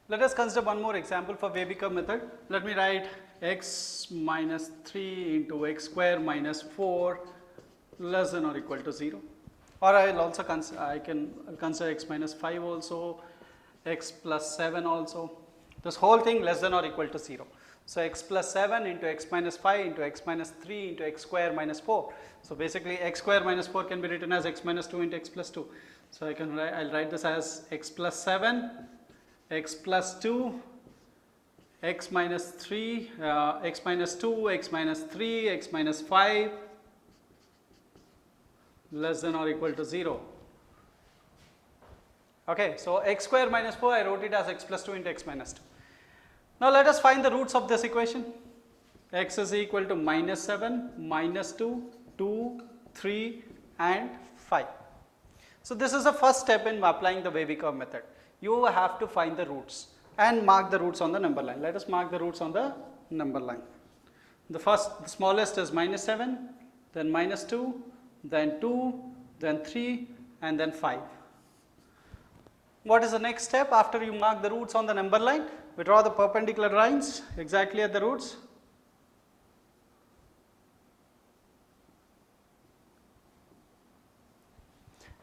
Let us consider one more example for wavy curve method. Let me write x minus 3 into x square minus 4 less than or equal to 0. Or I will also consider x minus 5 also, x plus 7 also. This whole thing less than or equal to 0. So x plus 7 into x minus 5 into x minus 3 into x square minus 4. So basically x square minus 4 can be written as x minus 2 into x plus 2. So I'll write this as x plus 7, x plus 2, x minus 3, x minus 2, x minus 3, x minus 5 less than or equal to 0. Okay, so x square minus 4 I wrote it as x plus 2 into x minus 2. Now let us find the roots of this equation. X is equal to minus 7, minus 2, 2, 3 and 5. So this is the first step in applying the wavy curve method. You have to find the roots and mark the roots on the number line. Let us mark the roots on the number line. The smallest is minus 7, then minus 2, then 2, then 3 and then 5. What is the next step after you mark the roots on the number line? We draw the perpendicular lines exactly at the roots.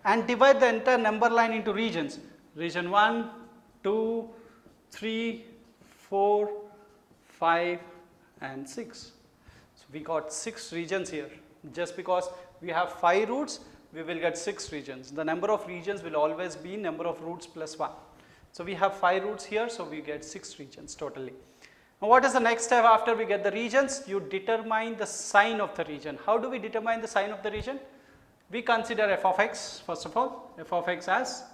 And divide the entire number line into regions. Region 1, 2, 3, 4, 5 and 6. So we got 6 regions here. Just because we have 5 roots, we will get 6 regions. The number of regions will always be number of roots plus 1. So we have 5 roots here, so we get 6 regions totally. Now what is the next step after we get the regions? You determine the sign of the region. How do we determine the sign of the region? We consider f of x first of all. F of x as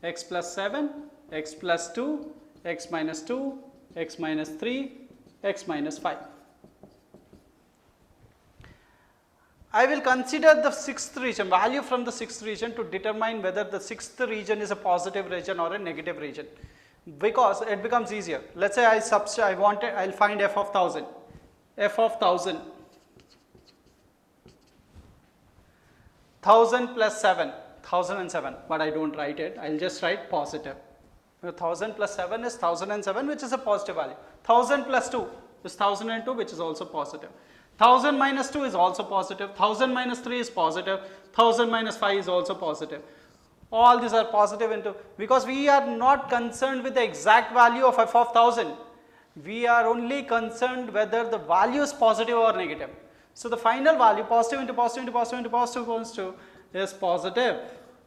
x plus 7, x plus 2, x minus 2, x minus 3, x minus 5. I will consider the 6th region, value from the 6th region to determine whether the 6th region is a positive region or a negative region, because it becomes easier. Let's say I'll find f of 1000. F of 1000. 1000 plus 7, 1007, but I don't write it, I'll just write positive. 1000 plus 7 is 1007, which is a positive value. 1000 plus 2 is 1002, which is also positive. 1000 minus 2 is also positive. 1000 minus 3 is positive. 1000 minus 5 is also positive. All these are positive because we are not concerned with the exact value of f of 1000. We are only concerned whether the value is positive or negative. So the final value, positive into positive into positive into positive equals to is positive.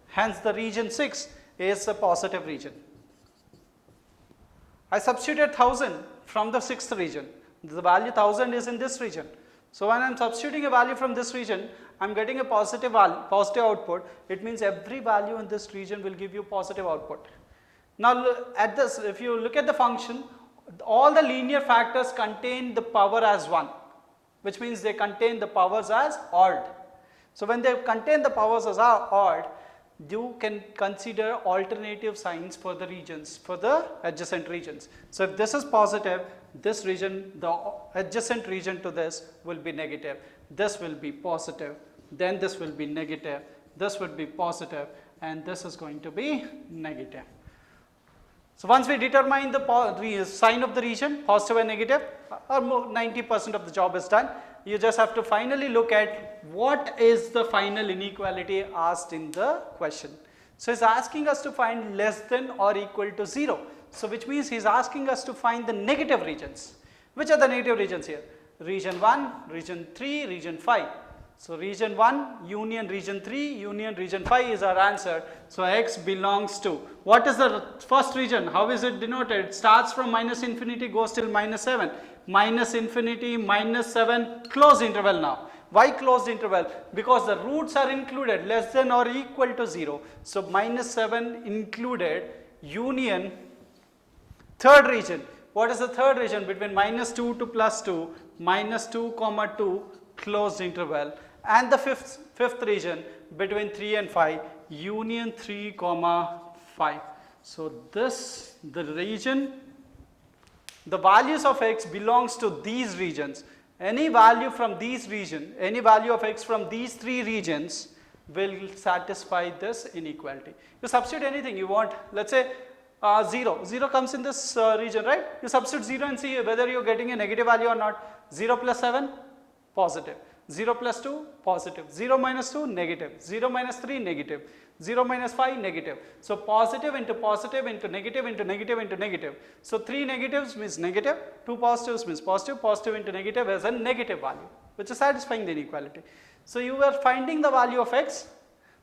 Hence the region 6 is a positive region. I substituted 1000 from the 6th region. The value 1000 is in this region. So when I am substituting a value from this region, I am getting a positive output. It means every value in this region will give you positive output. Now at this, if you look at the function, all the linear factors contain the power as 1, which means they contain the powers as odd. So when they contain the powers as odd, you can consider alternative signs for the regions, for the adjacent regions. So if this is positive, this region, the adjacent region to this will be negative, this will be positive, then this will be negative, this will be positive, and this is going to be negative. So once we determine the sign of the region, positive and negative, or 90% of the job is done. You just have to finally look at what is the final inequality asked in the question. So he's asking us to find less than or equal to 0. So which means he's asking us to find the negative regions. Which are the negative regions here? Region 1, region 3, region 5. So region 1 union region 3 union region 5 is our answer. So x belongs to, what is the first region? How is it denoted? It starts from minus infinity, goes till minus 7. Minus infinity, minus 7, closed interval now. Why closed interval? Because the roots are included, less than or equal to 0. So minus 7 included, union, third region. What is the third region? Between minus 2 to plus 2, minus 2 comma 2, closed interval. And the fifth region between 3 and 5, union 3 comma 5. So this, the region, the values of x belongs to these regions. Any value from these region, any value of x from these 3 regions will satisfy this inequality. You substitute anything you want. Let's say 0 comes in this region, right? You substitute 0 and see whether you are getting a negative value or not. 0 plus 7, positive. 0 plus 2, positive. 0 minus 2, negative. 0 minus 3, negative. 0 minus 5, negative. So positive into positive into negative into negative into negative. So 3 negatives means negative, 2 positives means positive, positive into negative as a negative value, which is satisfying the inequality. So you are finding the value of x,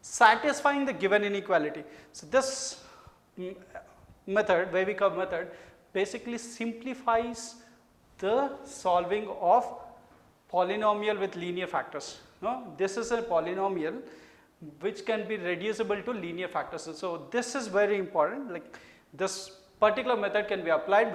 satisfying the given inequality. So this method, Wavy curve method, basically simplifies the solving of polynomial with linear factors. No? This is a polynomial which can be reducible to linear factors. So this is very important, like this particular method can be applied